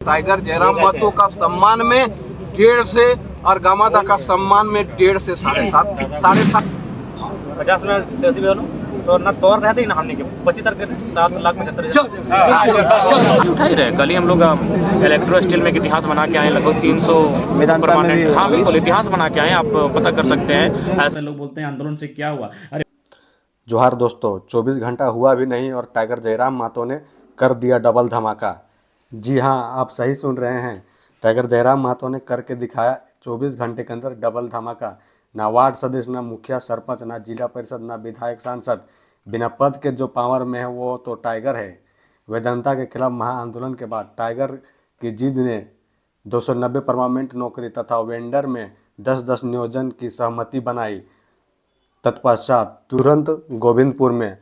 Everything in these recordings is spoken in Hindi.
टाइगर जयराम महतो का सम्मान में 1.5 से और गामादा का सम्मान में 1.5 से 7.5 50 में तो ना तौर रहते ही ना हमने के 25,75,00,000 उठाई रहे। कल ही हम लोग इलेक्ट्रो स्टील में इतिहास बना के आए, लगभग 300 परमानेंट। हाँ बिल्कुल इतिहास बना के आए, आप पता कर सकते हैं। ऐसे लोग बोलते हैं आंदोलन से क्या हुआ। अरे जोहार दोस्तों, 24 घंटा हुआ भी नहीं और टाइगर जयराम महतो ने कर दिया डबल धमाका। जी हाँ, आप सही सुन रहे हैं, टाइगर जयराम महतो ने करके दिखाया 24 घंटे के अंदर डबल धमाका। ना वार्ड सदस्य, ना मुखिया सरपंच, ना जिला परिषद, ना विधायक सांसद, बिना पद के जो पावर में है वो तो टाइगर है। वेदांता के खिलाफ महाआंदोलन के बाद टाइगर की जिद ने 290 परमानेंट नौकरी तथा वेंडर में 10-10 नियोजन की सहमति बनाई। तत्पश्चात तुरंत गोविंदपुर में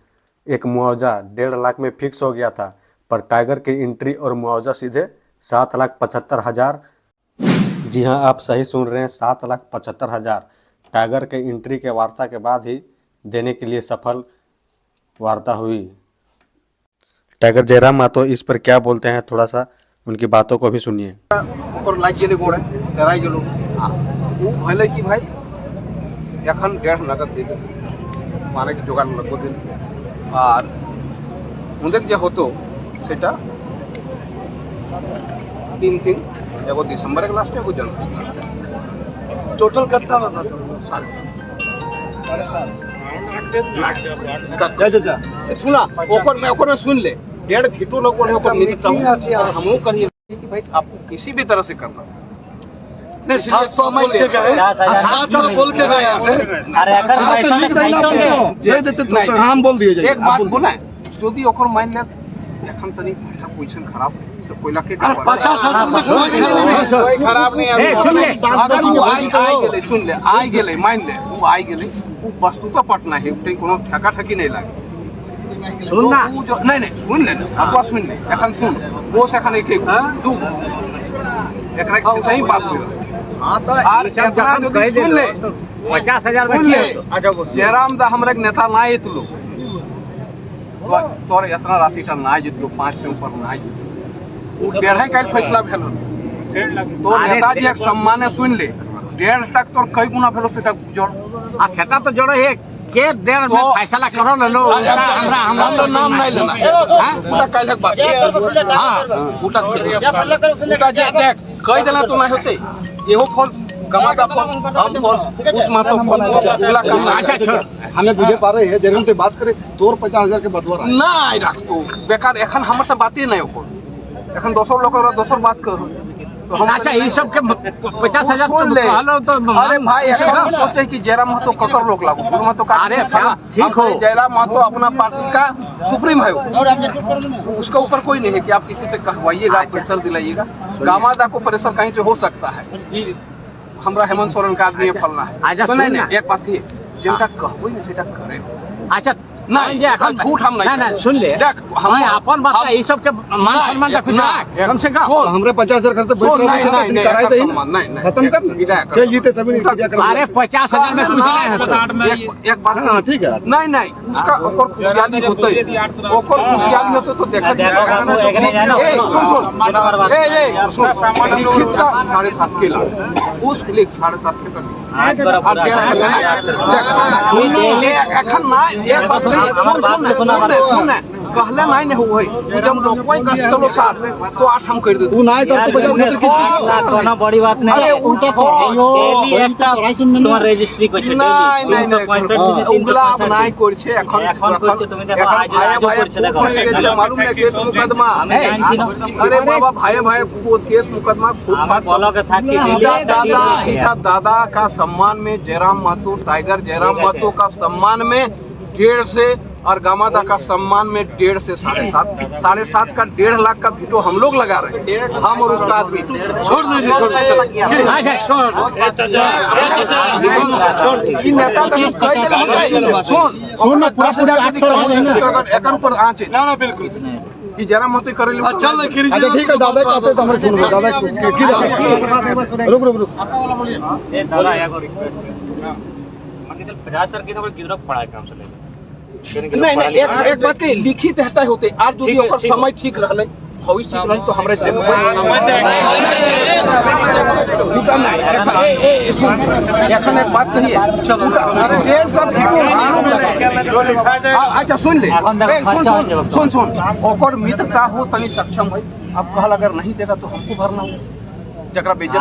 एक मुआवजा 1.5 लाख में फिक्स हो गया था, पर टाइगर की एंट्री और मुआवजा सीधे 7,75,000। जी हां, आप सही सुन रहे हैं, 7,75,000 टाइगर के एंट्री के वार्ता के बाद ही देने के लिए सफल वार्ता हुई। टाइगर जयराम महतो इस पर क्या बोलते हैं, थोड़ा सा उनकी बातों को भी सुनिए। कि भाई এখন 1.5 नगद दे देবে, মানে কি জোগাড় লাগবে দিন। আর ওদের যে হতো সেটা 3 एगो दिसंबर के लास्ट में, एगो जनवरी के लास्ट में। टोटल कितना बता दो? 7.5 सुना ओकर में सुन ले। 1.5 घिटो लोग बोले ओकर मिनट हमहू करिए कि भाई आपको किसी भी तरह से करना नहीं। बोल के गए हम बोल दिए। एक बात बोला যদি ওকর মাইন ले এখন तनी पोजीशन खराब से कोयला के कोई खराब नहीं है। अगर वो आई गेले सुन ले, आई गेले मान ले, वो आई गेले, वो वस्तु तो पटना है, कहीं कोनो ठका ठकी नहीं लागे। सुनना नहीं सुन ले, अब सुन ले এখন सुन वो से এখন एक दू एकरा सही बात हो। सुन ले 50,000 जयराम दा हमरा के नेता ना एतलो तोर इतना राशि टा ना जितलो, 5 से ऊपर ना जितलो। 1.5 का फैसला भेलो तो नेताजी एक सम्मान सुन ले। 1.5 तक तोर कई गुना भेलो सेटा जोड़ आ सेटा तो जोड़ है के 1.5 में फैसला करो ले लो। हमरा तो नाम नहीं लेना हां पूरा काल बात। हां पूरा जे देख कई देला तो ना होते एहो फॉल्स गमादा फॉल्स हम फॉल्स उस मातो फॉल्स पूरा काम। अच्छा छोड़, हमें बुझे पा रहे है जरूर से बात करे तोर 50,000 के बदवा ना आई रख तो बेकार एखन हमर से बातें नहीं हो। एखन दोसर लोग और दोसर बात कर तो हम। अच्छा ये सब के 50,000 तो हालो तो। अरे भाई एखन सोचे कि जयराम महतो ककर लोग लागू महतो का। अरे ठीक हो, जयराम महतो अपना पार्टी का सुप्रीम है, उसका ऊपर कोई नहीं है कि आप किसी से कहवाइएगा, प्रेशर दिलाइएगा। गामादा को प्रेशर कहीं से हो सकता है कि हमरा हेमंत सोरेन का आदमी फलना है तो नहीं एक बात है जिनका कहबो नहीं सेटा करे। अच्छा नहीं हम झूठ हम नहीं सुन ले देख हम अपन बात है, ई सब के मान सम्मान का कुछ कम से कम हमरे 50,000 खर्च बैठ रहे नहीं कराए दे नहीं खत्म कर चल जीते सभी ने। अरे 50,000 में कुछ नहीं है। एक बात हां ठीक है नहीं उसका ओकर खुशहाली होते ओकर खुशहाली होते तो देखा सुन 7.5 के लाख उस क्लिक 7.5 के तक कहले नहीं हुए जब कोई गछ चलो 7 तो 8 हम कर दे तू नहीं कर तो 50,000 बड़ी बात नहीं है। তোমার রেজিস্ট্রি করছে नहीं उगला अब नहीं করছে এখন তুমি দেখো আজ করছে দেখো मालूम है केस मुकदमा। अरे बाबा भाई खुद केस मुकदमा खुद बोलो के था कि दादा का सम्मान में जयराम महतो, टाइगर जयराम महतो का सम्मान में 1.5 से और गामादा का सम्मान में 1.5 से 7.5 का 1.5 लाख का वीटो हम लोग लगा रहे हैं, हम और उसका आदमी। छोड़ दीजिए बिल्कुल कि जयराम महतो करे चल। अच्छा ठीक है दादा कहते तो हमरे सुन दादा की रुक ए दादा या को रिक्वेस्ट माने 50,000 की खबर गिरक पड़ा है काम से नहीं एक बात के लिखित हटाई होते और जो समय ठीक रहले भविष्य ठीक नहीं तो हमारे देश एक बात कहिए अच्छा सुन ले सुन ओकर मित्रता हो तनी सक्षम है। अब कहल अगर नहीं देगा तो हमको भरना हो जरा बेइज्जत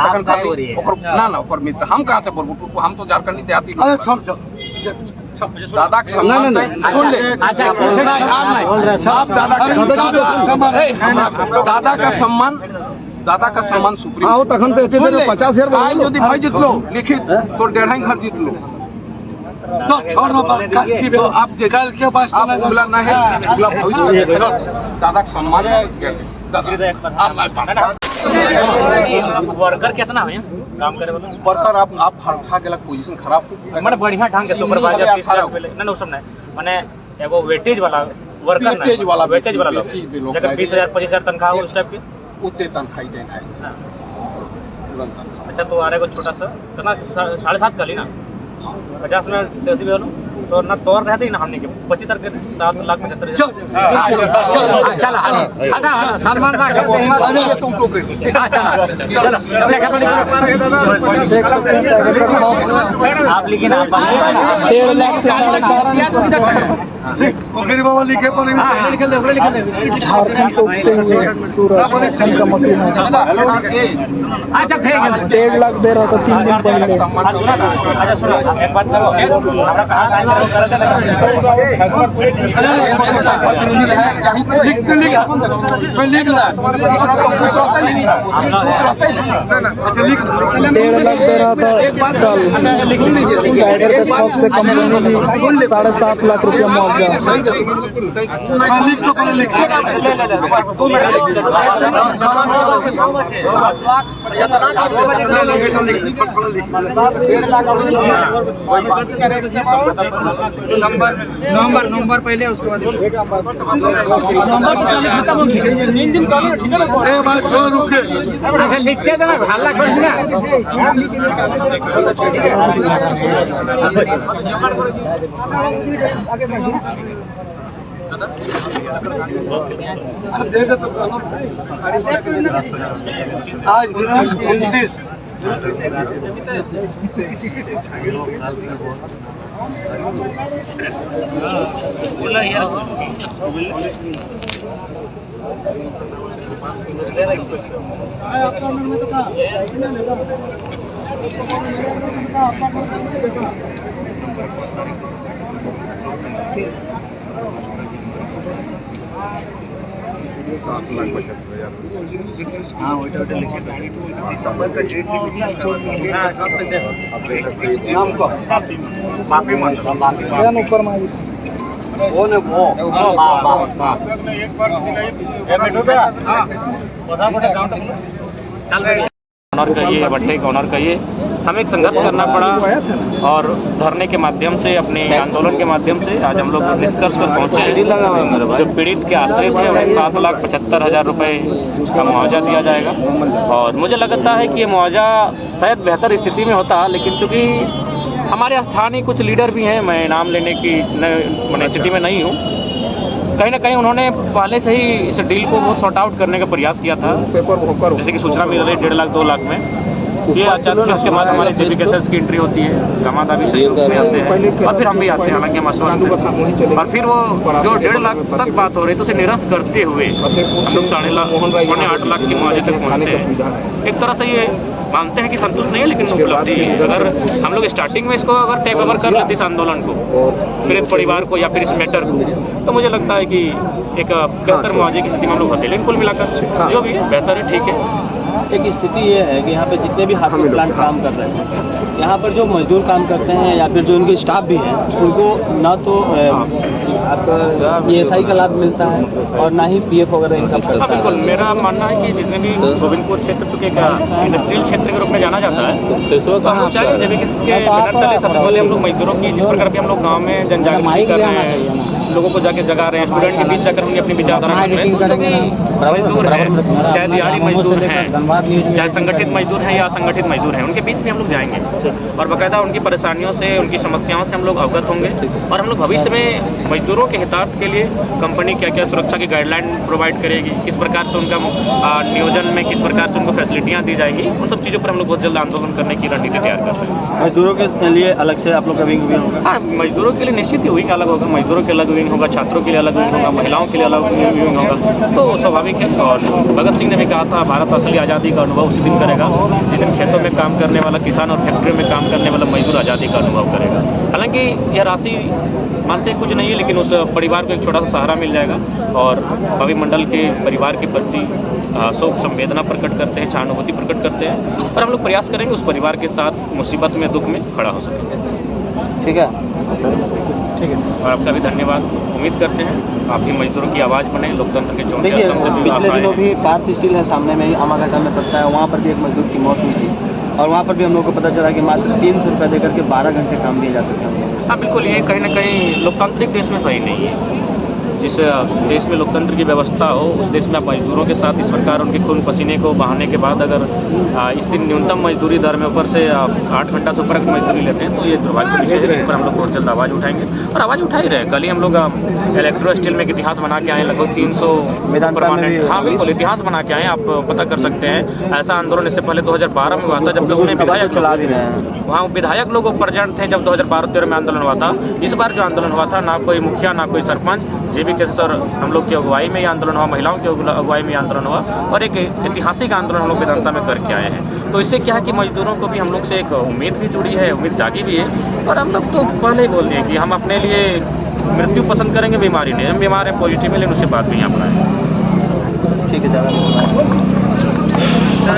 ना ओकर मित्र हम कहाँ से बोलबू हम तो झारखंड देहाती दादा का सम्मान सुन ले दादा का सम्मान सुप्रीम तखन तो 50,000 आज यदि भाई जितलो लिखित तो 1.5 घर जितलो तो आप बोला ना है भविष्य दादा का सम्मान वर्कर कितना है काम करे वाला वर्कर आप उठा के पोजीशन खराब माने बढ़िया ढंग के सुपरवाइजर ना सब ना माने एगो वेटेज वाला वर्कर वेटेज वाला लोग जगह 20,000-25,000 तनख्वाह हो उस टाइप के उतने तनख्वाह ही देना है। अच्छा तो आ रहा है छोटा सा कितना 7.5 का ली ना 50 में दे दी तो ना तौर रहते ही ना हमने के 25 के 7,75,000 आप लिखिए ना 1.5 लाख से झारखंड को उगते हुए सूरज का मशीन है। 1.5 लाख दे रहा था 3 दिन पहले। एक बात डेढ़ लाख दे रहा था कल टाइगर के खौफ से कंपनी भी 7.5 लाख रुपया मुआवजा। नंबर पहले उसके बाद लिख के देना हल्ला कर आज 29 ऊपर मांगी वो ने वो ऑनर कहिए बट्टे का ऑनर कहिए हमें एक संघर्ष करना पड़ा और धरने के माध्यम से अपने आंदोलन के माध्यम से आज हम लोग निष्कर्ष पर पहुंचे हैं। जो पीड़ित के आश्रित है उन्हें 7,75,000 रुपये का मुआवजा दिया जाएगा और मुझे लगता है कि ये मुआवजा शायद बेहतर स्थिति में होता, लेकिन चूँकि हमारे स्थानीय कुछ लीडर भी हैं, मैं नाम लेने की मैंने स्थिति में नहीं हूँ, कहीं ना कहीं उन्होंने पहले से ही इस डील को बहुत सॉर्ट आउट करने का प्रयास किया था। जैसे कि सूचना मिल रही 1.5 लाख 2 लाख में ये अचानक उसके बाद हमारी जीपीकेएस की एंट्री होती है, दामाद भी सही रूप में आते हैं और फिर हम भी आते हैं, हालांकि हम आश्वस्त हैं। और फिर वो जो 1.5 लाख तक बात हो रही तो उसे निरस्त करते हुए हम लोग 8.5 लाख की मुआवजे तक पहुँचते हैं। एक तरह से ये मानते हैं कि संतुष्ट नहीं है, लेकिन उपलब्धि अगर हम लोग स्टार्टिंग में इसको अगर टेक ओवर कर लेते इस आंदोलन को, पीड़ित परिवार को या फिर इस मैटर को, तो मुझे लगता है कि एक बेहतर मुआवजे की स्थिति में हम लोग होते। लेकिन कुल मिलाकर जो भी बेहतर है, ठीक है। एक स्थिति ये है कि यहाँ पे जितने भी हार्डवेयर प्लांट काम कर रहे हैं, यहाँ पर जो मजदूर काम करते हैं या फिर जो उनके स्टाफ भी हैं, उनको ना तो आपका ESI का लाभ मिलता है और ना ही PF वगैरह इनकम करता है। बिल्कुल, मेरा मानना है कि जितने भी गोविंदपुर क्षेत्र चूँकि इंडस्ट्रियल क्षेत्र के रूप में जाना जाता है, तो हम लोग चाहिए जब कि हम लोग मजदूरों की जिस प्रकार की हम लोग गाँव में जनजागृति कर रहे हैं, लोगों को जाके जगा रहे हैं, स्टूडेंट के बीच जाकर उनकी अपनी विचारधारा रख रहे हैं। तो जो भी मजदूर हैं, चाहे दिहाड़ी मजदूर हैं, चाहे संगठित मजदूर हैं या असंगठित मजदूर हैं, उनके बीच भी हम लोग जाएंगे और बाकायदा उनकी परेशानियों से, उनकी समस्याओं से हम लोग अवगत होंगे और हम लोग भविष्य में मजदूरों के हितार्थ के लिए कंपनी क्या क्या सुरक्षा की गाइडलाइन प्रोवाइड करेगी, किस प्रकार से उनका नियोजन में किस प्रकार से उनको फैसिलिटियाँ दी जाएगी, उन सब चीज़ों पर हम लोग बहुत जल्द आंदोलन करने की रणनीति तैयार कर रहे हैं। मजदूरों के लिए अलग से आप लोग का विंग भी होगा? हाँ, मजदूरों के लिए निश्चित ही विंग अलग होगा, मजदूरों के अलग विंग होगा, छात्रों के लिए अलग विंग होगा, महिलाओं के लिए अलग विंग होगा, तो स्वाभाविक है। और भगत सिंह ने भी कहा था भारत असली आज़ादी का अनुभव उसी दिन करेगा जिस दिन खेतों में काम करने वाला किसान और फैक्ट्री में काम करने वाला मजदूर आज़ादी का अनुभव करेगा। हालांकि यह राशि मानते कुछ नहीं है, लेकिन उस परिवार को एक छोटा सा सहारा मिल जाएगा और कवि मंडल के परिवार के प्रति शोक संवेदना प्रकट करते हैं, सहानुभूति प्रकट करते हैं और हम लोग प्रयास करेंगे उस परिवार के साथ मुसीबत में, दुख में खड़ा हो सके। ठीक है, ठीक है। और आपका भी धन्यवाद। उम्मीद करते हैं आप भी मजदूरों की आवाज़ बने, लोकतंत्र के चौंके देखिए स्तंभ से भी आप पिछले आए दिनों हैं। भी पार्थ स्टील है सामने में ही आमाघाटा में पड़ता है, वहाँ पर भी एक मजदूर की मौत हुई थी और वहाँ पर भी हम लोग को पता चला कि मात्र 300 रुपये देकर के 12 घंटे काम दिए जाते थे। हाँ बिल्कुल, ये कहीं ना कहीं लोकतांत्रिक देश में सही नहीं है। जिस देश में लोकतंत्र की व्यवस्था हो उस देश में आप मजदूरों के साथ इस प्रकार उनके खून पसीने को बहाने के बाद अगर इस दिन न्यूनतम मजदूरी दर में ऊपर से 8 घंटा से ऊपर अगर मजदूरी लेते हैं तो ये दुर्भाग्य विषय है। इस पर हम लोग बहुत जल्द आवाज़ उठाएंगे और आवाज़ उठा ही रहे। कल ही हम लोग इलेक्ट्रो स्टील में एक इतिहास बना के आए, लगभग 300 परमानेंट, हाँ बिल्कुल इतिहास बना के आए, आप पता कर सकते हैं। ऐसा आंदोलन इससे पहले 2012 में हुआ था जब लोगों ने विधायक चला भी रहे हैं, वहाँ विधायक लोग प्रेजेंट थे जब 2012-13 में आंदोलन हुआ था। इस बार जो आंदोलन हुआ था ना कोई मुखिया ना कोई सरपंच, जेबी के सर हम लोग की अगुवाई में ये आंदोलन हुआ, महिलाओं की अगुवाई में आंदोलन हुआ और एक ऐतिहासिक आंदोलन हम लोग वेदांता में करके आए हैं। तो इससे क्या है कि मजदूरों को भी हम लोग से एक उम्मीद भी जुड़ी है, उम्मीद जागी भी है और हम लोग तो पहले ही बोल दिए कि हम अपने लिए मृत्यु पसंद करेंगे, बीमारी नहीं। हम बीमार हैं पॉजिटिव में, लेकिन उसके बाद भी यहाँ पर आए। ठीक है, ज़्यादा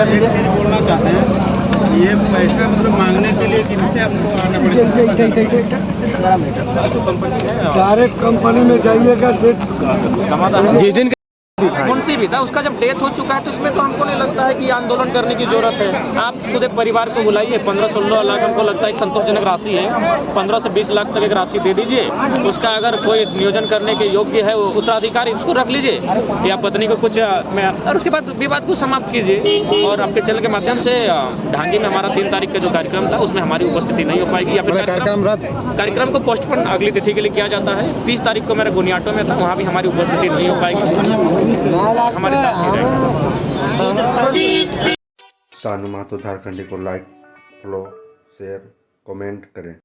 एक चीज़ बोलना चाहते हैं, ये पैसा मतलब मांगने के लिए किनसे आपको आना पड़ेगा? डायरेक्ट कंपनी में जाइएगा, जिस दिन मुंशी भी था उसका जब डेथ हो चुका है तो इसमें तो हमको नहीं लगता है कि आंदोलन करने की जरूरत है। आप खुद एक परिवार को बुलाइए, 15-16 लाख हमको लगता है एक संतोषजनक राशि है। 15 से 20 लाख तक एक राशि दे दीजिए, उसका अगर कोई नियोजन करने के योग्य है वो उत्तराधिकारी उसको रख लीजिए या पत्नी को कुछ और उसके बाद विवाद को समाप्त कीजिए। और आपके चैनल के माध्यम से ढांगी में हमारा 3 तारीख का जो कार्यक्रम था उसमें हमारी उपस्थिति नहीं हो पाएगी या फिर कार्यक्रम को पोस्टपोन अगली तिथि के लिए किया जाता है। 30 तारीख को मेरा गुनियाटो में था, वहाँ भी हमारी उपस्थिति नहीं हो पाएगी, हमारे साथ ही रहेंगे। सानू महतो झारखंडी को लाइक, फॉलो, शेयर, कमेंट करें।